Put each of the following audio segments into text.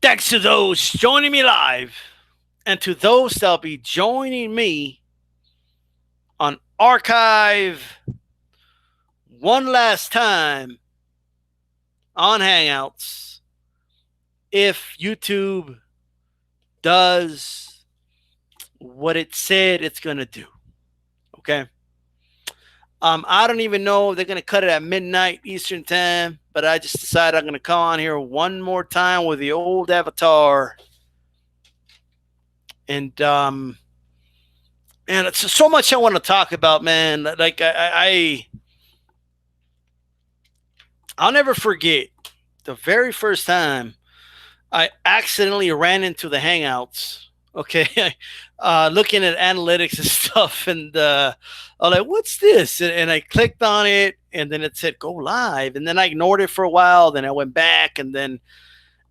Thanks to those joining me live and to those that'll be joining me on archive one last time on Hangouts if YouTube does what it said it's going to do. Okay? I don't even know if they're going to cut it at midnight Eastern time, but I just decided I'm going to come on here one more time with the old avatar. And, man, it's so much I want to talk about, man. Like, I'll never forget the very first time I accidentally ran into the Hangouts. Okay, looking at analytics and stuff, and I was like, "What's this?" And I clicked on it, and then it said "Go live," and then I ignored it for a while. Then I went back, and then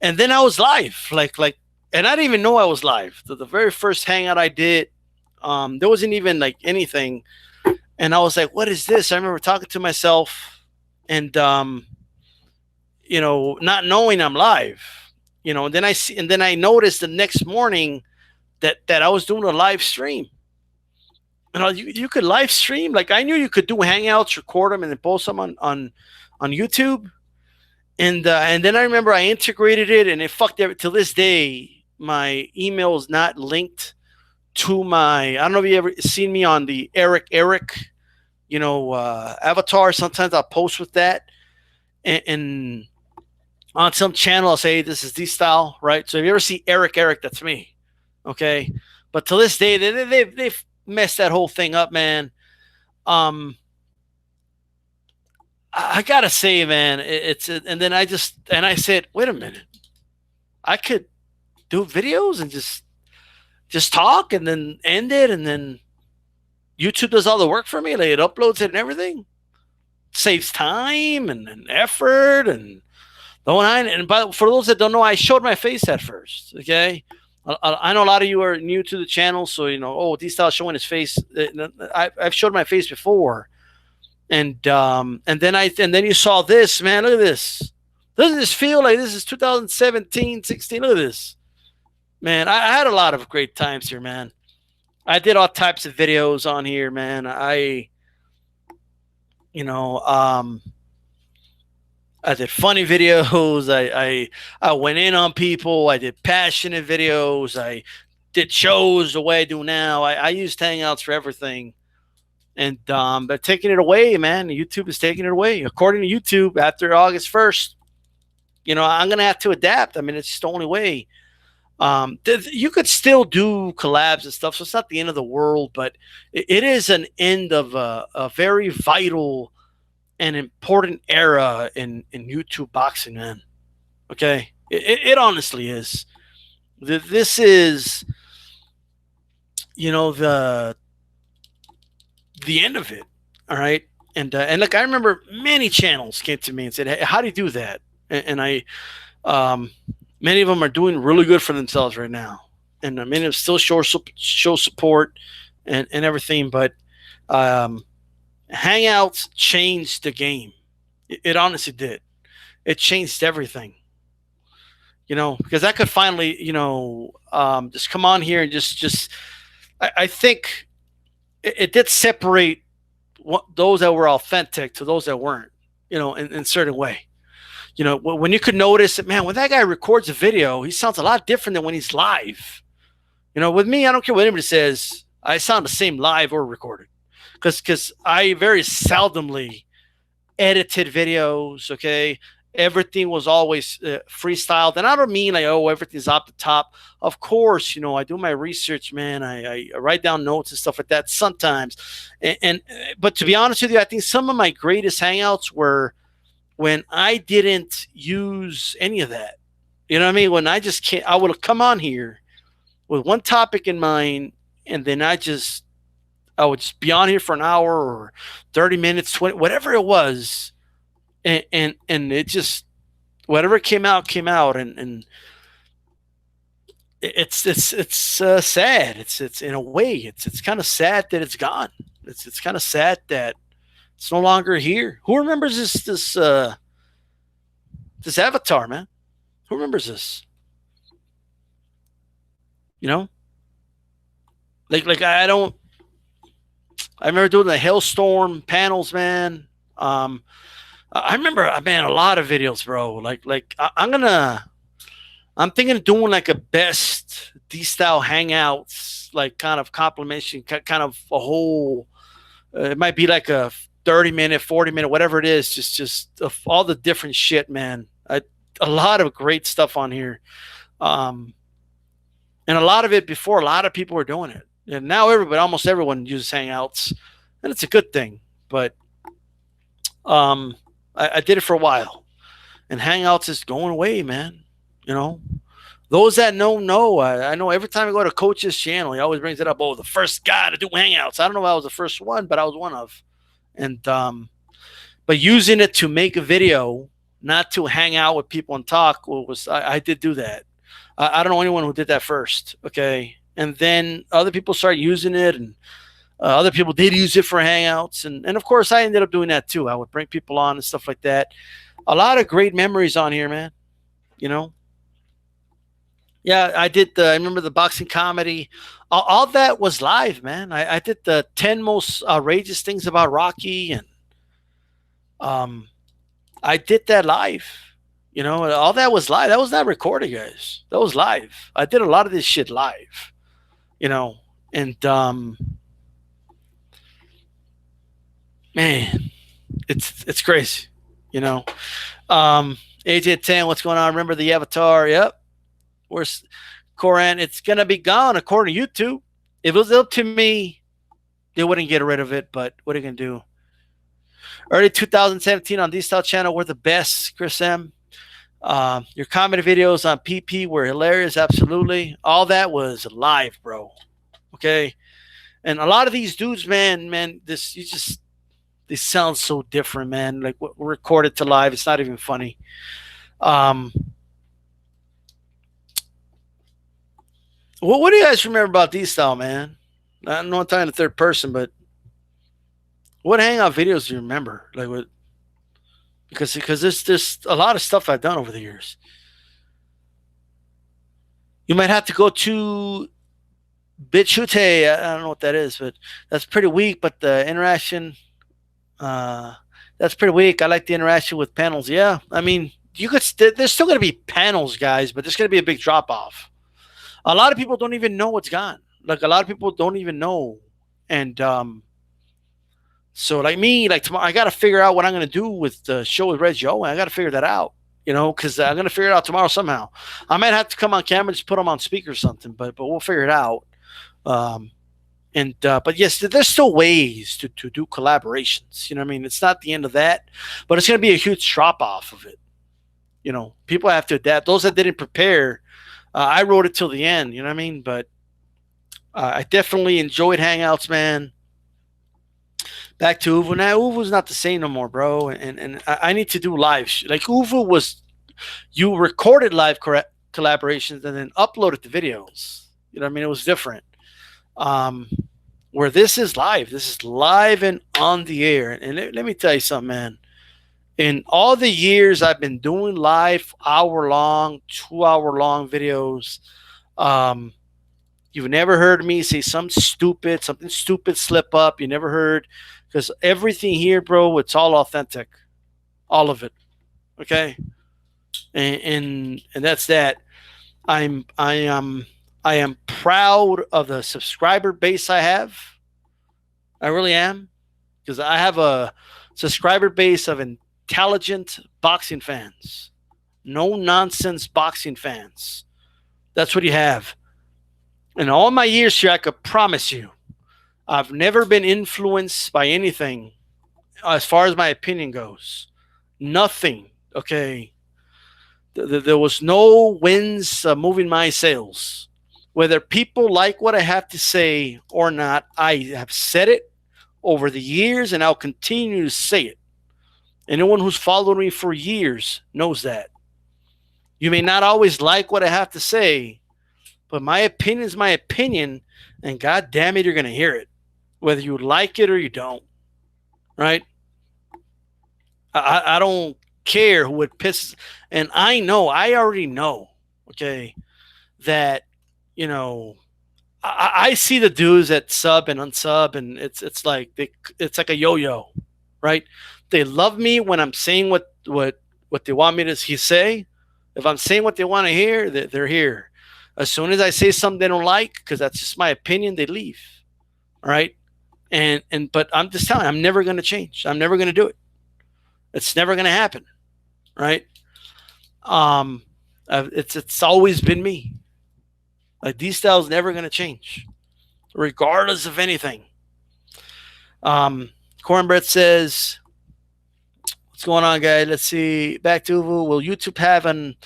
I was live, and I didn't even know I was live. The very first Hangout I did, there wasn't even like anything, and I was like, "What is this?" I remember talking to myself, and not knowing I'm live. And then I noticed the next morning that I was doing a live stream. You could live stream. Like, I knew you could do Hangouts, record them, and then post them on YouTube. And then I remember I integrated it, and it fucked everything. Till this day, my email is not linked to my. I don't know if you ever seen me on the Eric, avatar. Sometimes I'll post with that, and on some channel I'll say this is DStyle, right? So if you ever see Eric, that's me. Okay, but to this day, they've messed that whole thing up, man. I gotta say, man, and then I said, wait a minute, I could do videos and just talk and then end it, and then YouTube does all the work for me. Like, it uploads it and everything, saves time and effort and for those that don't know, I showed my face at first. Okay. I know a lot of you are new to the channel, so DStyle showing his face. I've showed my face before, and then you saw this, man. Look at this. Doesn't this feel like this is 2017, 16? Look at this, man. I had a lot of great times here, man. I did all types of videos on here, man. I did funny videos. I went in on people. I did passionate videos. I did shows the way I do now. I used Hangouts for everything. And they're taking it away, man. YouTube is taking it away. According to YouTube, after August 1st, I'm going to have to adapt. I mean, it's just the only way. You could still do collabs and stuff, so it's not the end of the world, but it is an end of a very vital an important era in YouTube boxing, man. Okay, it honestly is. This is, the end of it. All right, and look, I remember many channels came to me and said, "Hey, how do you do that?" And I, many of them are doing really good for themselves right now, and many of them still show support and everything, but Hangouts changed the game. It honestly did. It changed everything. Because I could finally, just come on here and I think it did separate those that were authentic to those that weren't, in a certain way. When you could notice that, man, when that guy records a video, he sounds a lot different than when he's live. With me, I don't care what anybody says. I sound the same live or recorded. Because I very seldomly edited videos, okay? Everything was always freestyled. And I don't mean like, everything's off the top. Of course, I do my research, man. I write down notes and stuff like that sometimes. But to be honest with you, I think some of my greatest Hangouts were when I didn't use any of that. You know what I mean? When I would have come on here with one topic in mind, and then I would just be on here for an hour or 30 minutes, 20, whatever it was. And it just, whatever came out. And it's sad. It's in a way, it's kind of sad that it's gone. It's kind of sad that it's no longer here. Who remembers this avatar, man? Who remembers this? You know, like I don't. I remember doing the hailstorm panels, man. I remember, man, a lot of videos, bro. I'm thinking of doing like a best D style hangouts, like kind of compilation, kind of a whole. It might be like a 30-minute, 40-minute, whatever it is. Just of all the different shit, man. A lot of great stuff on here, um, and a lot of it before a lot of people were doing it, and now almost everyone uses Hangouts, and it's a good thing. But um, I did it for a while, and Hangouts is going away, man. You know, those that know. I know every time I go to Coach's channel, he always brings it up. Oh, the first guy to do Hangouts. I don't know if I was the first one, but I was one of. And but using it to make a video, not to hang out with people and talk, I did do that. I don't know anyone who did that first. Okay, and then other people started using it, and other people did use it for Hangouts, and of course I ended up doing that too. I would bring people on and stuff like that. A lot of great memories on here, man. You know, yeah, I did. I remember the boxing comedy. All that was live, man. I did the 10 most outrageous things about Rocky, and um, I did that live. You know, all that was live. That was not recorded, guys. That was live. I did a lot of this shit live. You know, and man, it's crazy. You know, AJ10, what's going on? Remember the avatar? Yep. Where's Coran? It's gonna be gone according to YouTube. If it was up to me, they wouldn't get rid of it. But what are you gonna do? Early 2017 on DStyle channel were the best, Chris M. Your comedy videos on PP were hilarious. Absolutely, all that was live, bro. Okay, and a lot of these dudes, man, they sound so different, man. Like recorded to live, it's not even funny. Um, what do you guys remember about DStyle, man? I don't know I'm talking to third person, but what hangout videos do you remember? Like what? Because there's a lot of stuff I've done over the years. You might have to go to BitChute. I don't know what that is, but that's pretty weak. But the interaction, uh, that's pretty weak. I like the interaction with panels. Yeah, I mean, there's still going to be panels, guys, but there's going to be a big drop off. A lot of people don't even know what's gone. Like a lot of people don't even know, and so like me, like tomorrow, I got to figure out what I'm going to do with the show with Reggie Owen. I got to figure that out, you know, because I'm going to figure it out tomorrow somehow. I might have to come on camera, just put them on speaker or something, but we'll figure it out. Um, but yes, there's still ways to do collaborations. You know what I mean? It's not the end of that, but it's going to be a huge drop off of it. You know, people have to adapt. Those that didn't prepare, I wrote it till the end. You know what I mean? But I definitely enjoyed Hangouts, man. Back to Uvu. Now Uvu's not the same no more, bro. And I need to do live. Like Uvu was, you recorded live collaborations and then uploaded the videos. You know what I mean? It was different. Where this is live and on the air. And let me tell you something, man. In all the years I've been doing live, hour-long, 2-hour-long videos, you've never heard me say something stupid slip up. You never heard, because everything here, bro, it's all authentic, all of it. Okay, and that's that. I am proud of the subscriber base I have. I really am, because I have a subscriber base of intelligent boxing fans, no nonsense boxing fans. That's what you have. In all my years here, I could promise you, I've never been influenced by anything as far as my opinion goes. Nothing. Okay. There was no winds moving my sails. Whether people like what I have to say or not, I have said it over the years and I'll continue to say it. Anyone who's followed me for years knows that. You may not always like what I have to say, but my opinion is my opinion, and God damn it, you're going to hear it, whether you like it or you don't, right? I don't care who it pisses. And I already know, okay, that you know, I see the dudes that sub and unsub, and it's like it's like a yo-yo, right? They love me when I'm saying what they want me to say. If I'm saying what they want to hear, they're here. As soon as I say something they don't like, because that's just my opinion, they leave. All right, and but I'm just telling you, I'm never going to change. I'm never going to do it. It's never going to happen, right? Um, it's always been me. Like these styles never going to change, regardless of anything. Cornbread says, "What's going on, guys? Let's see. Back to will YouTube have an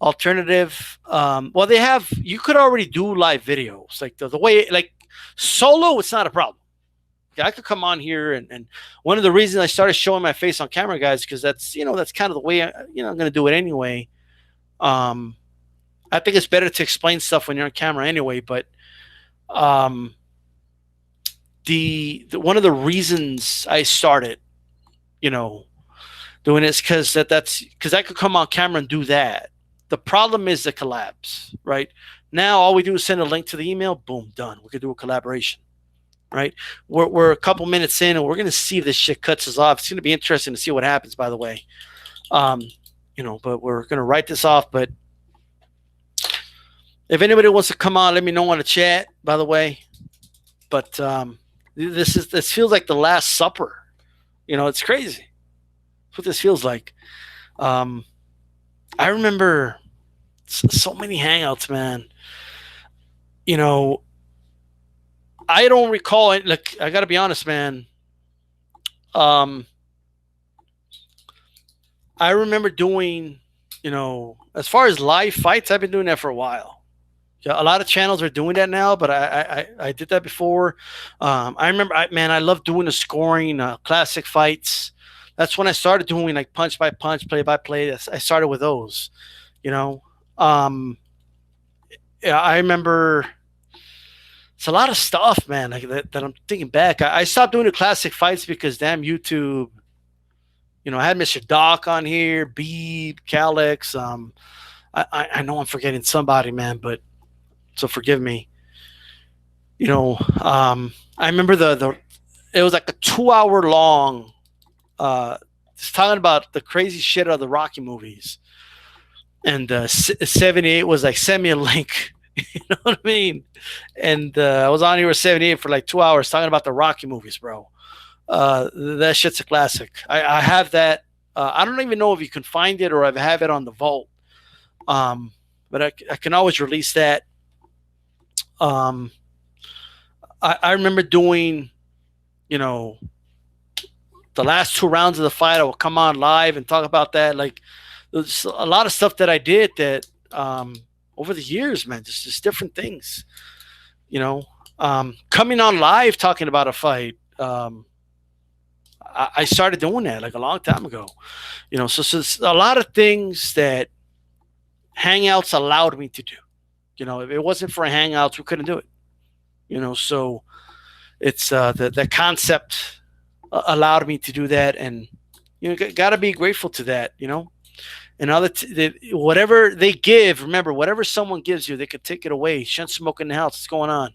alternative? Well, they have. You could already do live videos, like the way like solo. It's not a problem. I could come on here and one of the reasons I started showing my face on camera, guys, because that's kind of the way I'm going to do it anyway. Um, I think it's better to explain stuff when you're on camera anyway. But um, the one of the reasons I started, you know, doing this because that's because I could come on camera and do that. The problem is the collabs, right? Now all we do is send a link to the email, boom, done. We could do a collaboration, right? We're a couple minutes in, and we're gonna see if this shit cuts us off. It's gonna be interesting to see what happens. By the way, um, but we're gonna write this off. But if anybody wants to come on, let me know on the chat. By the way, but this feels like the Last Supper. It's crazy. That's what this feels like. Um, I remember so many hangouts, man. You know, I don't recall it. Like, I got to be honest, man. Um, I remember doing, as far as live fights, I've been doing that for a while. Yeah, a lot of channels are doing that now, but I did that before. I remember, I love doing the scoring, classic fights. That's when I started doing like punch by punch, play by play. I started with those, you know. Um, yeah, I remember it's a lot of stuff, man. Like that I'm thinking back. I stopped doing the classic fights because damn YouTube. I had Mr. Doc on here, Beeb, Calix. I know I'm forgetting somebody, man, but so forgive me. I remember the it was like a 2 hour long. Just talking about the crazy shit of the Rocky movies, and 78 was like send me a link. You know what I mean? And I was on here with 78 for like 2 hours talking about the Rocky movies, bro. That shit's a classic. I have that. I don't even know if you can find it or I have it on the vault. But I can always release that. Um, I remember doing, the last 2 rounds of the fight. I will come on live and talk about that. Like, there's a lot of stuff that I did that over the years, man. Just different things. Coming on live talking about a fight. I started doing that like a long time ago. So a lot of things that Hangouts allowed me to do. If it wasn't for Hangouts, we couldn't do it. So it's the concept allowed me to do that, and got to be grateful to that. And whatever they give, remember, whatever someone gives you, they could take it away. Shouldn't smoke in the house. What's going on?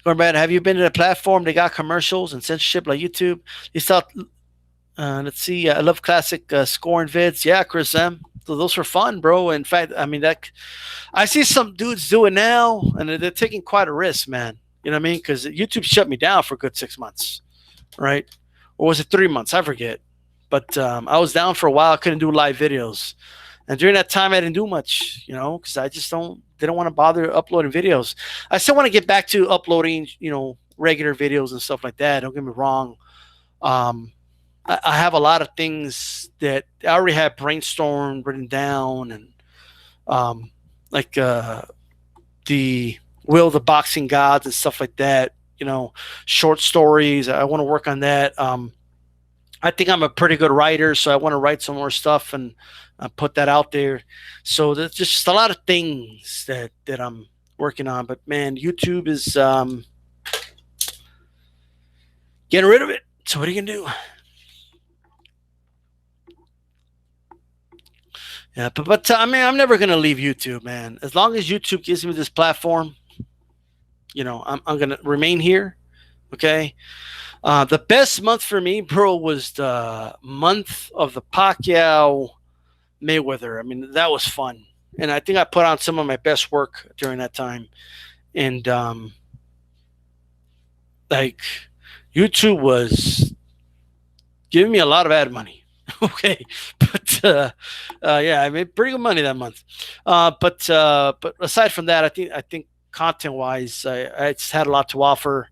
Brad, have you been to the platform? They got commercials and censorship like YouTube. You thought, let's see. I love classic scoring vids. Yeah, Chris M. So those were fun, bro. In fact, I mean that. I see some dudes do it now, and they're taking quite a risk, man. You know what I mean? Because YouTube shut me down for a good 6 months, right? Or was it 3 months? I forget. But I was down for a while. I couldn't do live videos, and during that time, I didn't do much, because I just didn't want to bother uploading videos. I still want to get back to uploading, regular videos and stuff like that. Don't get me wrong. I have a lot of things that I already have brainstormed, written down, and like the Will of the Boxing Gods and stuff like that. Short stories. I want to work on that. I think I'm a pretty good writer, so I want to write some more stuff and put that out there. So there's just a lot of things that I'm working on. But man, YouTube is getting rid of it. So what are you gonna do? Yeah, but I mean, I'm never gonna leave YouTube, man. As long as YouTube gives me this platform, I'm gonna remain here. Okay. The best month for me, bro, was the month of the Pacquiao Mayweather. I mean, that was fun, and I think I put on some of my best work during that time. And like, YouTube was giving me a lot of ad money. Okay, but yeah, I made pretty good money that month. But aside from that, I think content wise, I just had a lot to offer.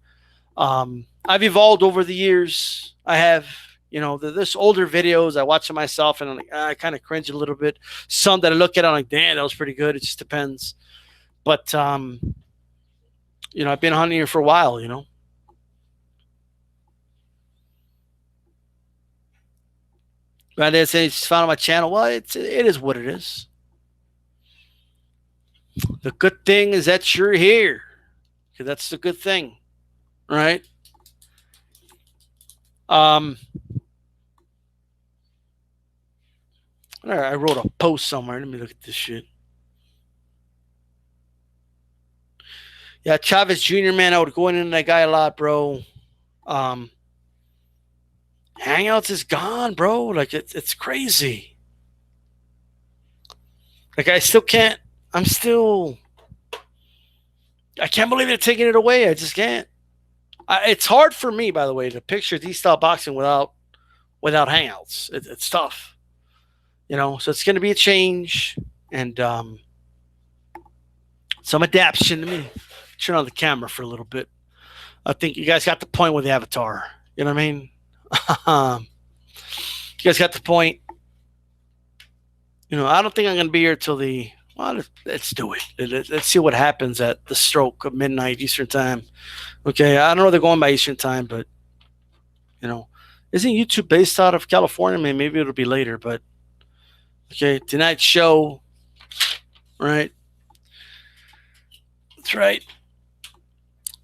I've evolved over the years. I have, this older videos I watch of myself, and I'm like, I kind of cringe a little bit. Some that I look at, I'm like, damn, that was pretty good. It just depends. But I've been hunting here for a while. But they say it's found on my channel. Well, it is what it is. The good thing is that you're here. 'Cause that's the good thing, right? Um, I wrote a post somewhere. Let me look at this shit. Yeah, Chavez Jr., man, I would go into that guy a lot, bro. Um, Hangouts is gone, bro. Like, it's crazy. Like, I still can't. I'm still. I can't believe they're taking it away. I just can't. It's hard for me, by the way, to picture DStyleBoxing without Hangouts. It's tough, So it's going to be a change and some adaptation. Let me turn on the camera for a little bit. I think you guys got the point with the avatar. You know what I mean? You guys got the point. I don't think I'm going to be here till the. Well, let's do it. Let's see what happens at the stroke of midnight Eastern time. Okay, I don't know if they're going by Eastern time, but isn't YouTube based out of California? Maybe it'll be later, but okay, tonight's show, right? That's right.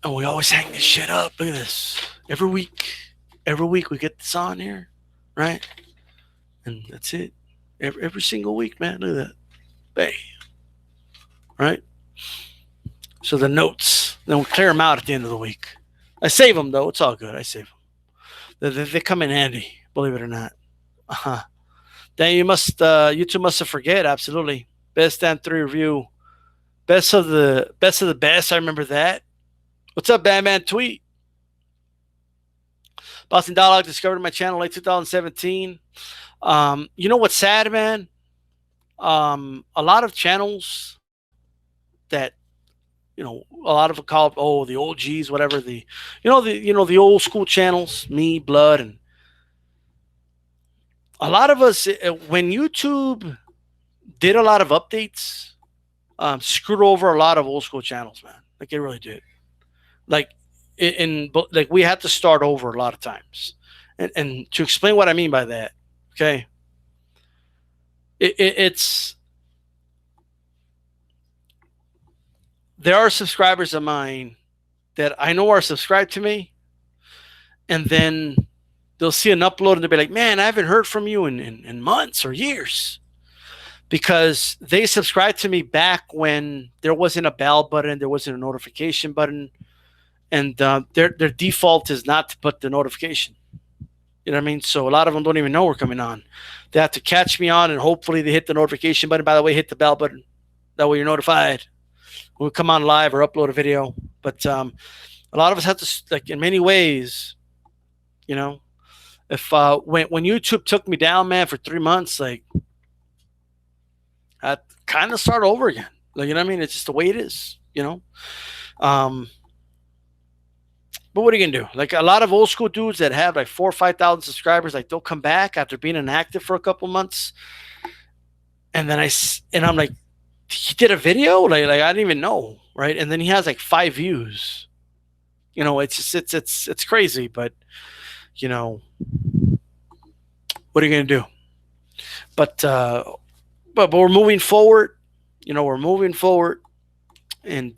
And we always hang this shit up. Look at this. Every week we get this on here, right? And that's it. Every single week, man. Look at that. Bang. Right? So the notes, then we'll clear them out at the end of the week. I save them, though. It's all good. I save them. They come in handy, believe it or not. Uh-huh. Then YouTube must have forget. Absolutely. Best and 3 review. Best of the best. I remember that. What's up, Batman? Tweet. Boston Dialogue discovered my channel late 2017. You know what's sad, man? A lot of channels that a lot of them call the old G's, whatever, the old school channels, me, Blood, and a lot of us when YouTube did a lot of updates, screwed over a lot of old school channels, man. Like, it really did. Like, like, we had to start over a lot of times, and to explain what I mean by that, okay, it's there are subscribers of mine that I know are subscribed to me, and then they'll see an upload and they'll be like, man, I haven't heard from you in months or years, because they subscribed to me back when there wasn't a bell button, there wasn't a notification button, and their default is not to put the notification. You know what I mean? So a lot of them don't even know we're coming on. They have to catch me on, and hopefully they hit the notification button. By the way, hit the bell button. That way you're notified when we come on live or upload a video. But a lot of us have to, like, in many ways, if when YouTube took me down, man, for 3 months, like, I kind of start over again. Like, you know what I mean? It's just the way it is, But what are you gonna do? Like, a lot of old school dudes that have like 4,000 or 5,000 subscribers, like, they'll come back after being inactive for a couple months, and then I'm like, he did a video, like I didn't even know, right? And then he has like 5 views. It's just it's crazy, but what are you gonna do? But we're moving forward. We're moving forward, and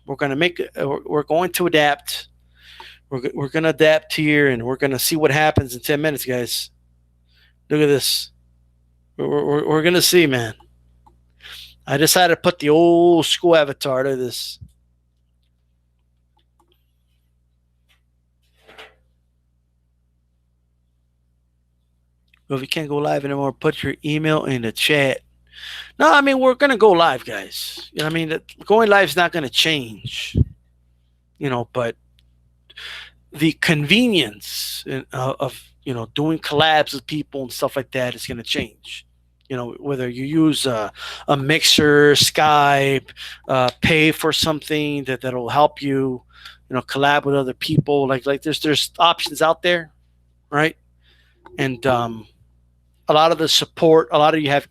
we're going to adapt. We're going to adapt here, and we're going to see what happens in 10 minutes, guys. Look at this. We're going to see, man. I decided to put the old school avatar to this. Well, if you can't go live anymore, put your email in the chat. No, I mean, we're going to go live, guys. You know, I mean, going live is not going to change, but the convenience of, doing collabs with people and stuff like that is going to change. Whether you use a mixer, Skype, pay for something that'll help you, collab with other people. Like there's options out there, right? And a lot of the support, a lot of you have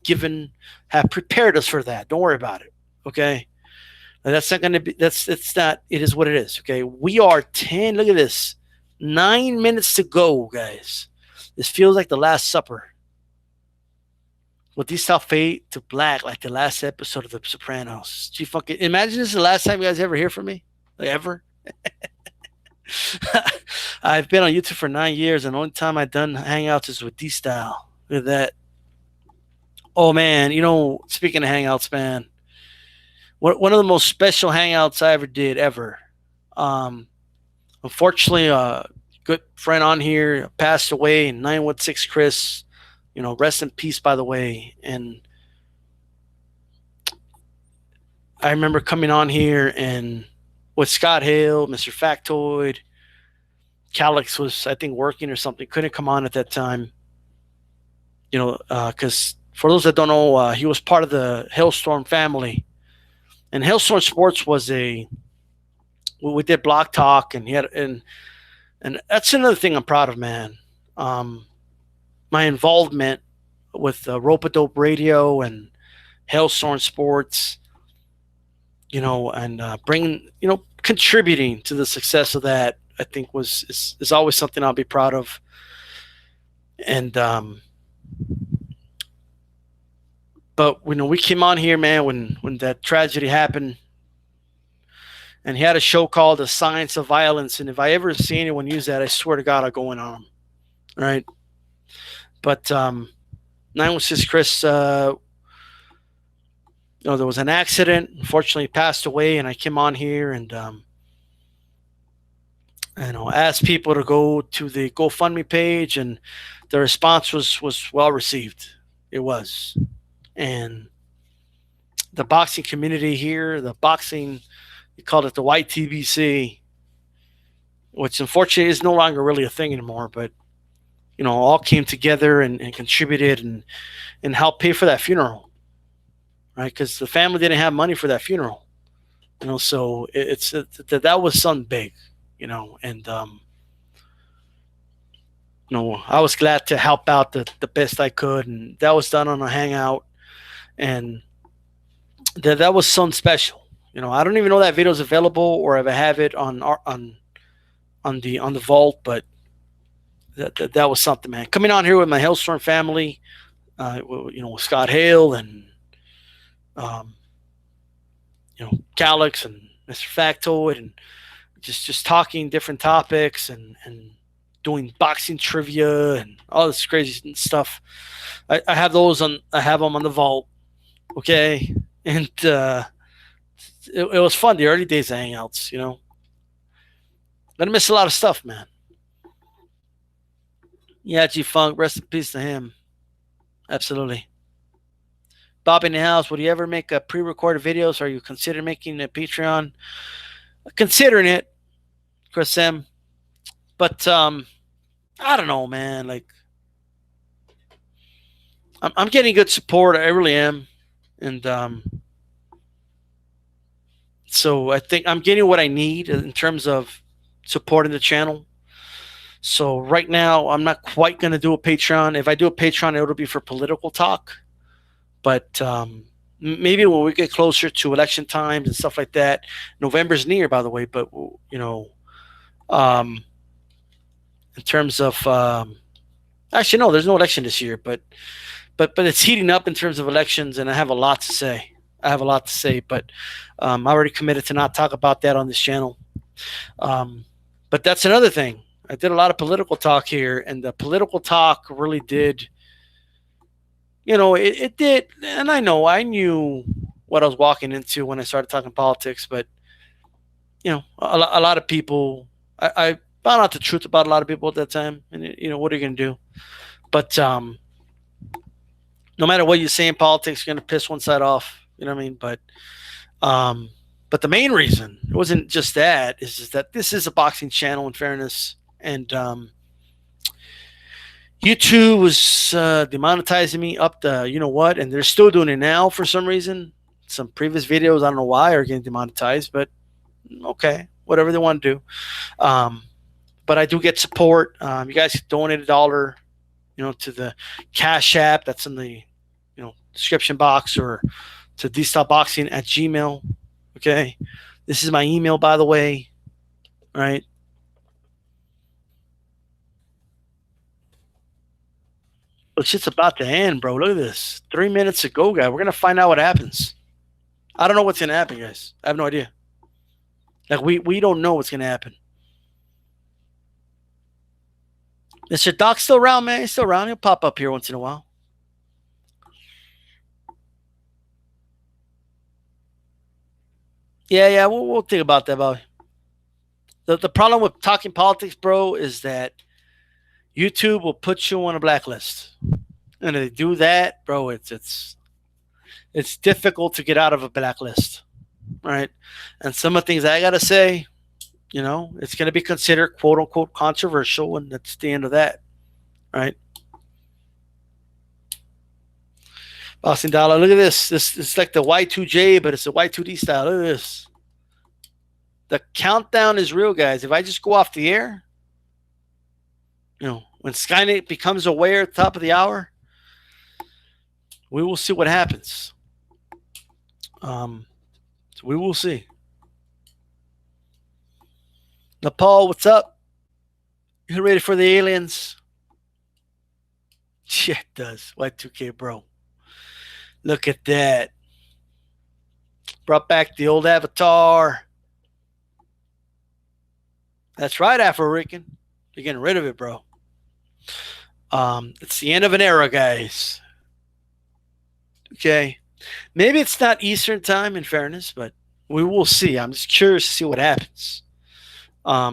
prepared us for that. Don't worry about it. Okay. And that's not going to be, it's not, it is what it is. Okay. We are 10, look at this, 9 minutes to go, guys. This feels like the Last Supper. Will these style fade to black like the last episode of The Sopranos? Gee, fucking imagine this is the last time you guys ever hear from me? Like, ever? I've been on YouTube for 9 years, and the only time I've done Hangouts is with DStyle. Look at that. Oh, man. Speaking of Hangouts, man, one of the most special Hangouts I ever did, ever. Unfortunately, a good friend on here passed away, 916 Chris. Rest in peace, by the way. And I remember coming on here and with Scott Hale, Mr. Factoid, Calix was, I think, working or something. Couldn't come on at that time. Because for those that don't know, he was part of the Hailstorm family. And Hailstorm Sports was we did Block Talk, and he had, and that's another thing I'm proud of, man. My involvement with Rope-A-Dope Radio and Hailstorm Sports, and bringing, contributing to the success of that, I think is always something I'll be proud of. And but we came on here, man, when that tragedy happened, and he had a show called The Science of Violence. And if I ever see anyone use that, I swear to God, I'll go in on them. Right? But 916 Chris, there was an accident. Unfortunately, he passed away, and I came on here and asked people to go to the GoFundMe page, and the response was well received. It was. And the boxing community here, the boxing, you called it the YTBC, which unfortunately is no longer really a thing anymore, but all came together and contributed and helped pay for that funeral, right? Because the family didn't have money for that funeral, so that was something big, and I was glad to help out the best I could, and that was done on a Hangout, and that was something special. I don't even know that video is available or if I have it on the vault, but that was something, man. Coming on here with my Hailstorm family, with Scott Hale and Calix and Mr. Factoid, and just talking different topics and doing boxing trivia and all this crazy stuff. I have those I have them on the vault, okay, and it was fun. The early days of Hangouts, Gonna miss a lot of stuff, man. Yeah, G Funk, rest in peace to him. Absolutely. Bob in the house, would you ever make a pre-recorded videos? Or are you considering making a Patreon? Considering it, Chris M. But I don't know, man. Like, I'm getting good support. I really am, and so I think I'm getting what I need in terms of supporting the channel. So right now, I'm not quite going to do a Patreon. If I do a Patreon, it'll be for political talk. But maybe when we get closer to election times and stuff like that, November's near, by the way. But in terms of actually, no, there's no election this year. But it's heating up in terms of elections, and I have a lot to say. But I already committed to not talk about that on this channel. But that's another thing. I did a lot of political talk here, and the political talk really did, it did. And I knew what I was walking into when I started talking politics. But a lot of people, I found out the truth about a lot of people at that time, and what are you gonna do? But no matter what you say in politics, you're gonna piss one side off. You know what I mean? Um, but the main reason it wasn't just that is just that this is a boxing channel. In fairness, and YouTube was demonetizing me up the what, and they're still doing it now for some reason. Some previous videos, I don't know why, are getting demonetized, but okay, whatever they want to do. But I do get support. You guys can donate $1, to the Cash App that's in the description box, or to DStyleBoxing at Gmail. Okay, this is my email, by the way. All right. It's just about to end, bro. Look at this. 3 minutes ago, guy. We're gonna find out what happens. I don't know what's gonna happen, guys. I have no idea. Like we don't know what's gonna happen. Mr. Doc's still around, man. He's still around. He'll pop up here once in a while. Yeah. We'll think about that, Bobby. The problem with talking politics, bro, is that YouTube will put you on a blacklist, and if they do that, bro, it's difficult to get out of a blacklist, right? And some of the things I gotta say, it's going to be considered quote unquote controversial, and that's the end of that, right? Boxing Dollar, look at this. This is like the Y2J, but it's a Y2D style. Look at this. The countdown is real, guys. If I just go off the air, when Skynet becomes aware at the top of the hour, we will see what happens. So we will see. Nepal, what's up? You ready for the aliens? Yeah, it does. Y2K, bro. Look at that. Brought back the old avatar. That's right, Afro-Rican. You're getting rid of it, bro. It's the end of an era, guys. Okay. Maybe it's not Eastern time, in fairness, but we will see. I'm just curious to see what happens. A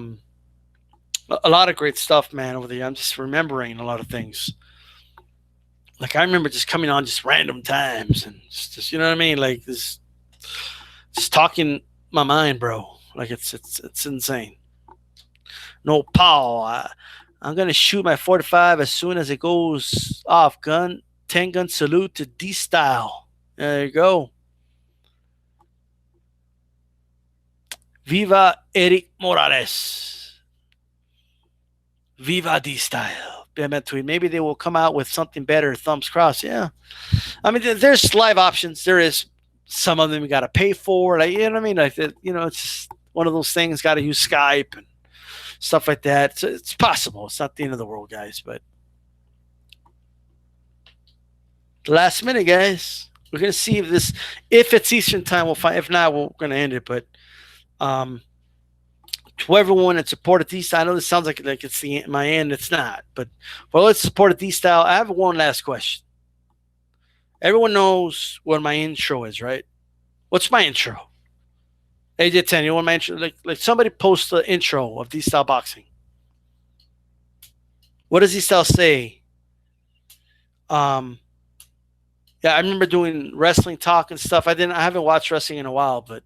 lot of great stuff, man, over there. I'm just remembering a lot of things. Like I remember just coming on just random times and just you know what I mean, like this, just talking my mind, bro. Like it's insane. No, Paul. I'm gonna shoot my 45 as soon as it goes off. 10 gun salute to DStyle. There you go. Viva Eric Morales. Viva DStyle. Maybe they will come out with something better. Thumbs crossed. Yeah. I mean, there's live options. There is some of them you got to pay for. Like, you know what I mean? Like, it's just one of those things. Got to use Skype and stuff like that. It's possible. It's not the end of the world, guys. But the last minute, guys, we're gonna see if it's Eastern time, we'll find. If not, we're gonna end it. But to everyone that supported DStyle, I know this sounds like it's my end. It's not. But let's support DStyle. I have one last question. Everyone knows what my intro is, right? What's my intro? AJ10, you want my intro? Like somebody post the intro of DStyleBoxing. What does DStyle say? Yeah, I remember doing wrestling talk and stuff. I haven't watched wrestling in a while, but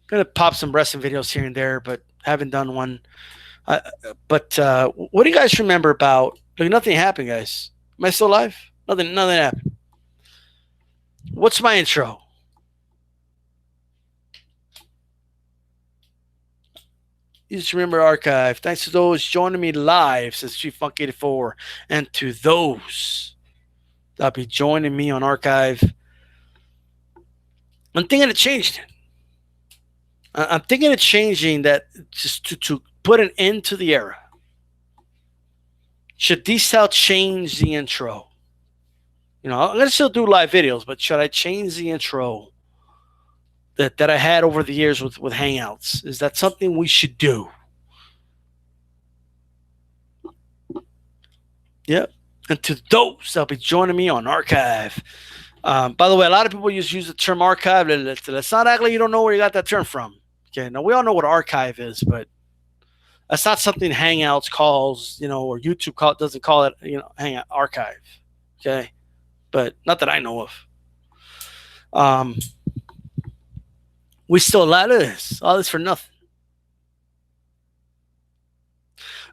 gonna pop some wrestling videos here and there, but haven't done one. But what do you guys remember about? Like nothing happened, guys. Am I still alive? Nothing happened. What's my intro? You just remember archive. Thanks to those joining me live, says Chief Funk 84, and to those that'll be joining me on archive. I'm thinking of changing it. I'm thinking of changing that just to put an end to the era. Should DStyle change the intro? I'm going to still do live videos, but should I change the intro that I had over the years with Hangouts? Is that something we should do? Yep. And to those that'll be joining me on archive. By the way, a lot of people use the term archive. Let's not act like you don't know where you got that term from. Okay, now we all know what archive is, but that's not something Hangouts calls, or YouTube doesn't call it, Hangout archive. Okay, but not that I know of. We still a lot of this. All this for nothing.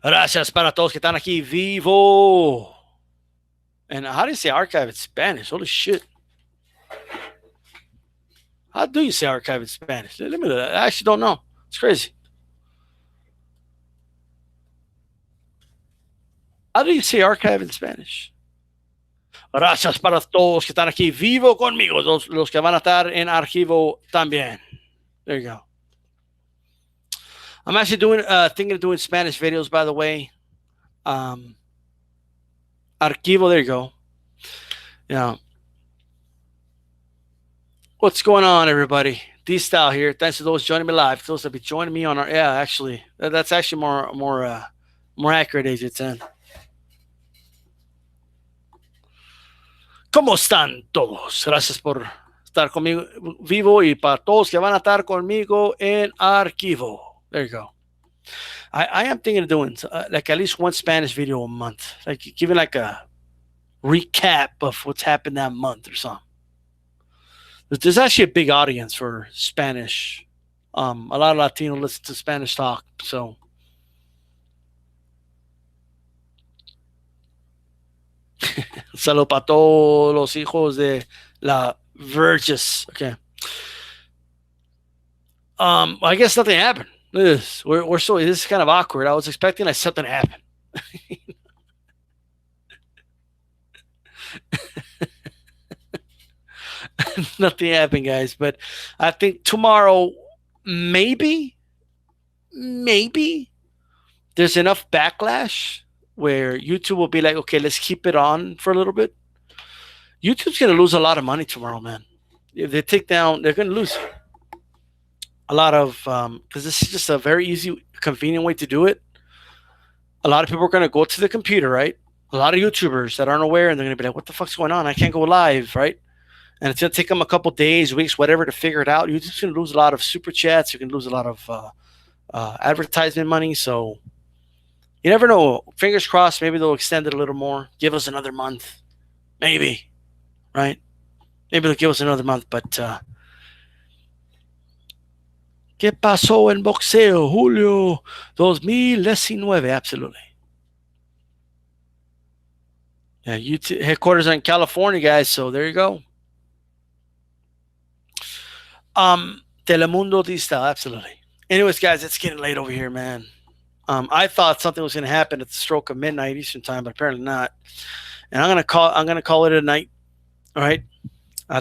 Gracias para todos que están aquí vivo. And how do you say archive in Spanish? Holy shit. How do you say archive in Spanish? I actually don't know. It's crazy. How do you say archive in Spanish? Gracias para todos que están aquí vivo conmigo. Los que van a estar en archivo también. There you go. I'm actually thinking of doing Spanish videos, by the way. Archivo, there you go. Yeah. What's going on, everybody? D-Style here. Thanks to those joining me live. Those that be joining me on our actually that's actually more accurate, AJ10. ¿Cómo están todos? Gracias por estar conmigo vivo y para todos que van a estar conmigo en archivo. There you go. I am thinking of doing like at least one Spanish video a month, like giving like a recap of what's happened that month or something. There's actually a big audience for Spanish. A lot of Latino listen to Spanish talk, so. Saludos para todos los hijos de la Virges. Okay. I guess nothing happened. This is kind of awkward. I was expecting like something to happen. Nothing happened, guys. But I think tomorrow, maybe there's enough backlash where YouTube will be like, okay, let's keep it on for a little bit. YouTube's going to lose a lot of money tomorrow, man. If they take down, they're going to lose a lot of, because this is just a very easy, convenient way to do it. A lot of people are going to go to the computer, right? A lot of YouTubers that aren't aware, and they're going to be like, what the fuck's going on? I can't go live, right? And it's going to take them a couple days, weeks, whatever to figure it out. You're just going to lose a lot of super chats. You're going to lose a lot of advertisement money. So you never know. Fingers crossed. Maybe they'll extend it a little more. Give us another month. Maybe. Right? Maybe they'll give us another month. But ¿qué pasó en boxeo? Julio 2019. Absolutely. Yeah, YouTube headquarters are in California, guys. So there you go. Telemundo D-Style, absolutely. Anyways, guys, it's getting late over here, man. I thought something was going to happen at the stroke of midnight Eastern time, but apparently not. And I'm gonna call it a night. All right.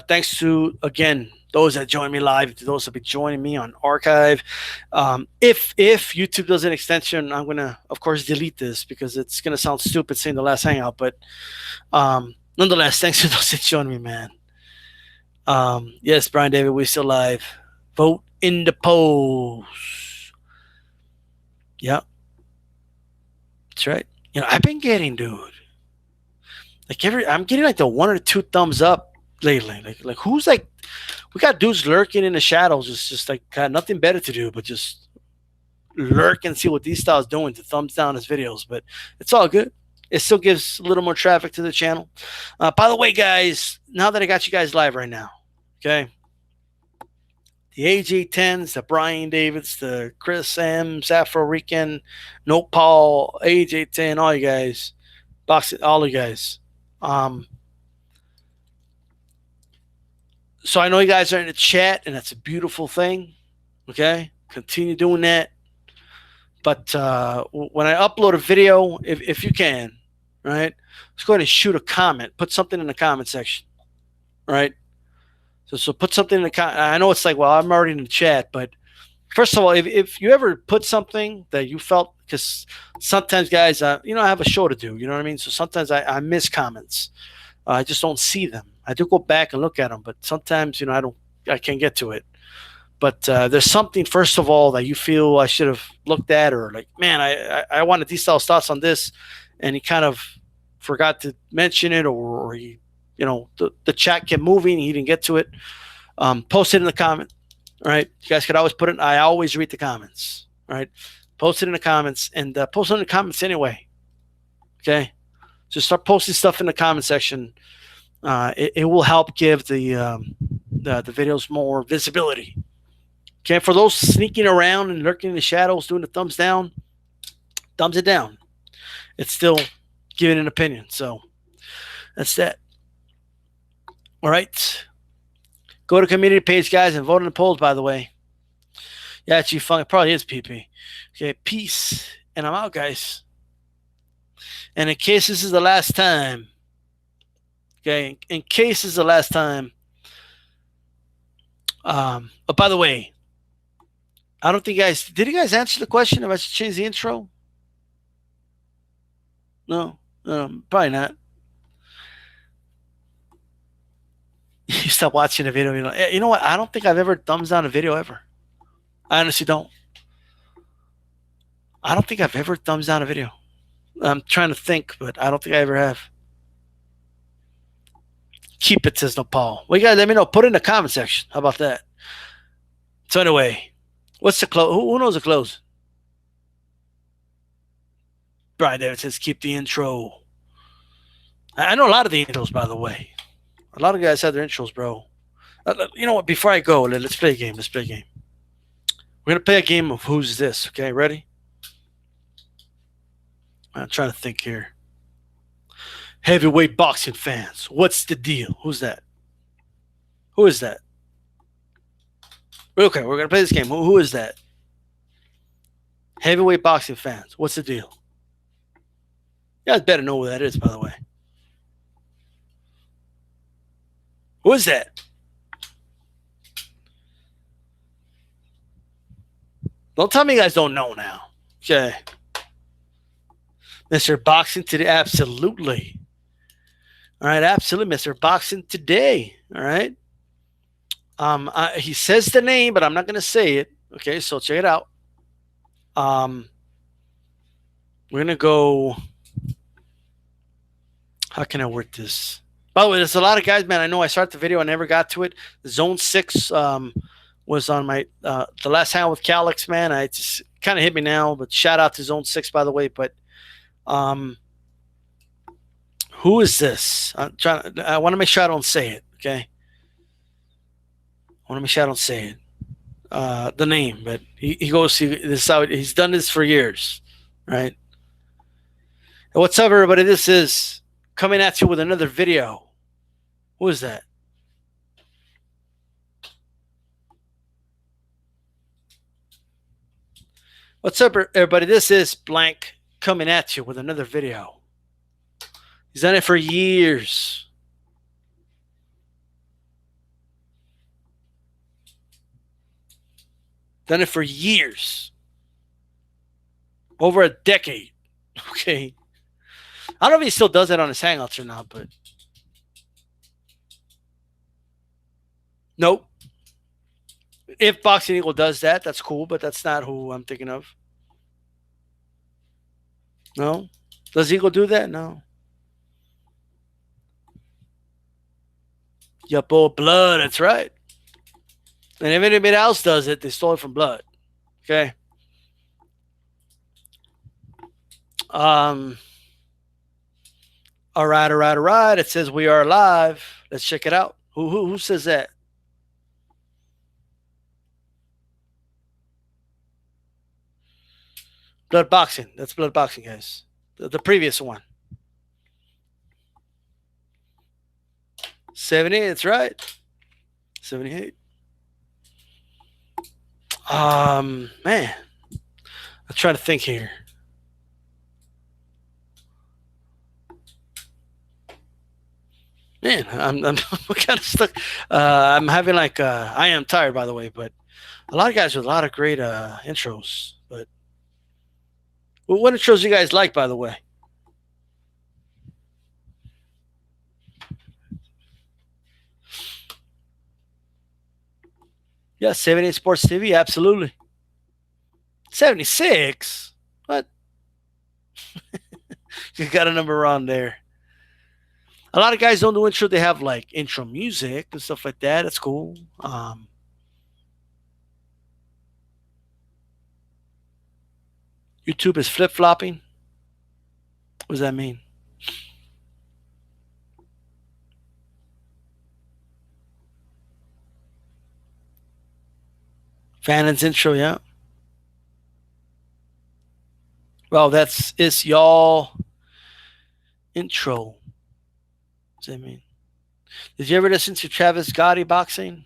Thanks to again those that join me live, to those that be joining me on archive. If YouTube does an extension, I'm gonna of course delete this because it's gonna sound stupid saying the last hangout. But nonetheless, thanks to those that join me, man. Yes, Brian David, we're still live. Vote in the polls. Yep. That's right. I've been getting, dude. I'm getting like the 1 or 2 thumbs up lately. Like who's like, we got dudes lurking in the shadows, just like got nothing better to do but just lurk and see what D-Style's doing to thumbs down his videos. But it's all good. It still gives a little more traffic to the channel. By the way, guys, now that I got you guys live right now, okay, the AJ10s, the Brian Davids, the Chris M's, Afro Rican, No Paul, AJ10, all you guys, all you guys. So I know you guys are in the chat, and that's a beautiful thing. Okay, continue doing that. But when I upload a video, if you can, right, let's go ahead and shoot a comment. Put something in the comment section, right? So put something in the comment. I know it's like, well, I'm already in the chat, but first of all, if you ever put something that you felt, because sometimes, guys, I have a show to do. You know what I mean? So sometimes I miss comments. I just don't see them. I do go back and look at them, but sometimes, I can't get to it. But there's something, first of all, that you feel I should have looked at, or like, man, I wanted these styles thoughts on this, and he kind of forgot to mention it, or he, the chat kept moving, he didn't get to it, post it in the comment. All right, you guys could always put it. I always read the comments. All right, post it in the comments, and post it in the comments anyway. Okay, just start posting stuff in the comment section. It will help give the videos more visibility. Okay, for those sneaking around and lurking in the shadows, doing the thumbs down, thumbs it down. It's still giving an opinion. So that's that. All right. Go to community page, guys, and vote in the polls, by the way. Yeah, it's G-Funk. It probably is PP. Okay, peace. And I'm out, guys. And in case this is the last time, okay, in case this is the last time, oh, by the way, I don't think did you guys answer the question if I should change the intro? No, probably not. You stop watching a video. You know what? I don't think I've ever thumbs down a video ever. I honestly don't. I don't think I've ever thumbs down a video. I'm trying to think, but I don't think I ever have. Keep it, says Paul. Well, you guys let me know. Put it in the comment section. How about that? So anyway, what's the close? Who knows the close? Brian David says, keep the intro. I know a lot of the intros, by the way. A lot of guys have their intros, bro. You know what? Before I go, let's play a game. Let's play a game. We're going to play a game of Who's This? Okay, ready? I'm trying to think here. Heavyweight boxing fans, what's the deal? Who's that? Who is that? Okay, we're going to play this game. Who is that? Heavyweight boxing fans, what's the deal? You guys better know who that is, by the way. Who is that? Don't tell me you guys don't know now. Okay. Mr. Boxing Today, absolutely. All right, absolutely, Mr. Boxing Today. All right. He says the name, but I'm not going to say it. Okay, so check it out. We're going to go. How can I word this? By the way, there's a lot of guys, man. I know I started the video. I never got to it. Zone 6 was on my the last Hangout with Calix, man. I just kind of hit me now, but shout out to Zone 6, by the way. But who is this? I want to make sure I don't say it, okay? I want to make sure I don't say it. The name, but he goes, he's done this for years, right? And what's up, everybody? This is coming at you with another video. Who is that? What's up, everybody? This is Blank coming at you with another video. He's done it for years. Done it for years. Over a decade. Okay. I don't know if he still does it on his Hangouts or not, but nope. If Boxing Eagle does that, that's cool, but that's not who I'm thinking of. No? Does Eagle do that? No. Yup, old Blood, that's right. And if anybody else does it, they stole it from Blood. Okay? All right. It says we are live. Let's check it out. Who says that? Blood Boxing. That's Blood Boxing, guys. The previous one. 78, that's right. 78. Man. I'm trying to think here. Man, I'm kind of stuck. I'm having I am tired, by the way, but a lot of guys with a lot of great intros. But what intros you guys like, by the way? Yeah, 78 Sports TV, absolutely. 76? What? You got a number wrong there. A lot of guys don't do intro. They have like intro music and stuff like that. That's cool. YouTube is flip flopping. What does that mean? Fannon's intro, yeah. Well, that's it's y'all intro. What does that mean? Did you ever listen to Travis Gotti boxing?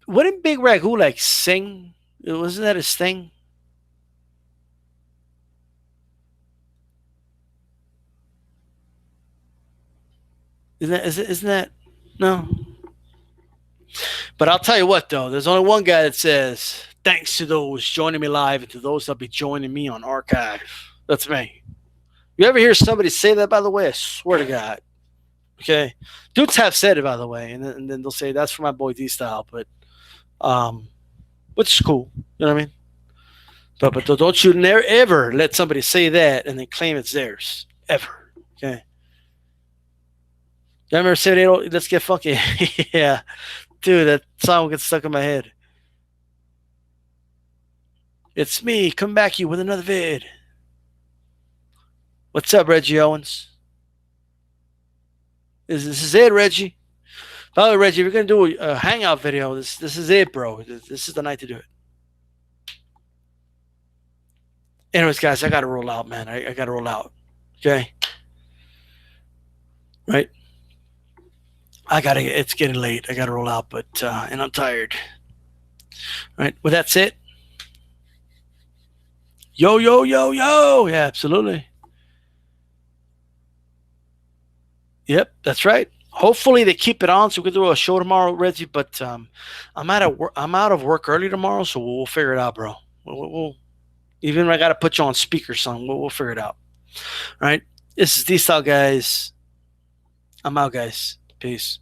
Wouldn't Big Ragu like sing? Wasn't that his thing? Isn't that no? But I'll tell you what though, there's only one guy that says, thanks to those joining me live and to those that'll be joining me on archive. That's me. You ever hear somebody say that, by the way? I swear to God. Okay. Dudes have said it, by the way, and then they'll say that's for my boy D Style, but um which is cool. You know what I mean? But don't you never ever let somebody say that and then claim it's theirs. Ever. Okay. You remember saying, let's get funky? Yeah. Dude, that song gets stuck in my head. It's me, come back you with another vid. What's up, Reggie Owens? This is it, Reggie. By the way, Reggie, if you're gonna do a hangout video, this is it, bro. This is the night to do it. Anyways, guys, I gotta roll out, man. I gotta roll out. Okay. Right? It's getting late. I gotta roll out, but and I'm tired. Right? Well, that's it. Yo, yo, yo, yo. Yeah, absolutely. Yep, that's right. Hopefully they keep it on so we can do a show tomorrow, Reggie. But I'm out of work early tomorrow, so we'll figure it out, bro. We'll even if I gotta put you on speaker, son. We'll figure it out. All right. This is D Style, guys. I'm out, guys. Peace.